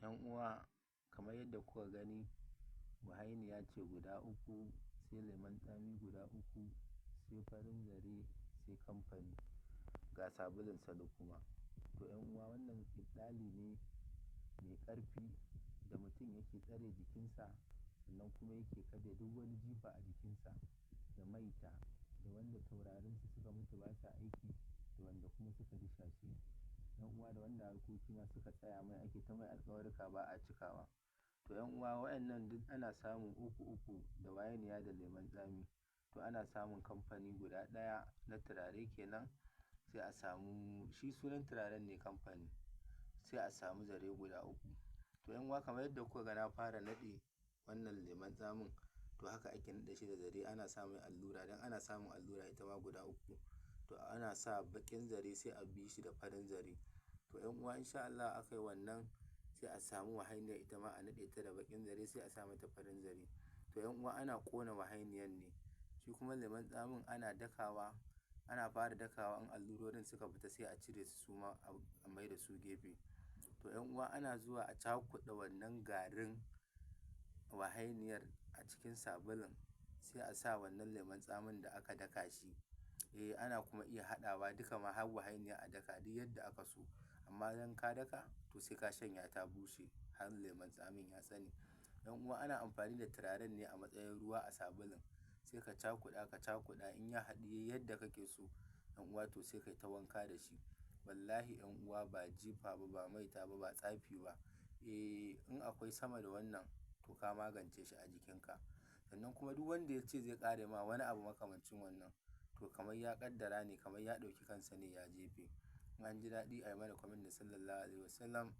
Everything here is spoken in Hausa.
'Yan uwa, kamar yadda kuka gani, wahainiya ce guda uku, sai lemon tsami guda uku, sai farin zare, sai kamfani, ga sabulun salo kuma. To 'yan uwa, wannan iddali ne mai ƙarfi da mutum yake tsare jikinsa, sannan kuma yake kaɗe duk wani jifa a jikinsa, da maita, da wanda taurarinsu suka mutu ba sa aiki, da wanda kuma suka dishashe. 'Yan uwa, da wanda harkoki ma suka tsaya mai ake ta mai alƙawarka ba a cikawa. To 'yan uwa, waɗannan duk ana samun uku uku da wahainiya da lemon tsami. To ana samun kamfani guda ɗaya na turare kenan, sai a samu shi sunan turaren ne kamfani, sai a samu zare guda uku. To 'yan uwa, kamar yadda kuka ga na fara naɗe wannan lemon tsamin, to haka ake naɗe shi da zare. Ana samun allura, don ana samun allura ita ma guda uku. To ana sa baƙin zare sai a bi shi da farin zare. To 'yan uwa, insha Allah aka yi wannan, sai a samu wahainiya ita ma a naɗe ta da baƙin zare, sai a sa mata farin zare. To 'yan uwa, ana ƙona wahainiyan ne. Shi kuma lemon tsamin ana dakawa, ana fara dakawa, in allurorin suka fita sai a cire su suma a mai da su gefe. To 'yan uwa, ana zuwa a cakuɗa wannan garin wahainiyar a cikin sabulun, sai a sa wannan lemon tsamin da aka daka shi. Ana kuma iya haɗawa duka ma har wahainiya a daka duk yadda aka so. Amma idan ka daka, to sai ka shanya ta bushe har lemon tsamin ya tsane. 'Yan uwa, ana amfani da turaren ne a matsayin ruwa a sabulun, sai ka cakuɗa in ya haɗiye yadda kake so. 'Yan uwa, to sai kai ta wanka da shi. Wallahi 'yan uwa, ba jifa ba, ba maita ba, ba tsafi ba. In akwai sama da wannan, to ka magance shi a jikinka. Sannan kuma duk wanda ya ce zai ƙare ma wani abu makamancin wannan, to kamar ya ƙaddara ne, kamar ya ɗauki kansa ne ya jefe. In an ji daɗi a yi mana comment da Sallallahu Alaihi Wasallam.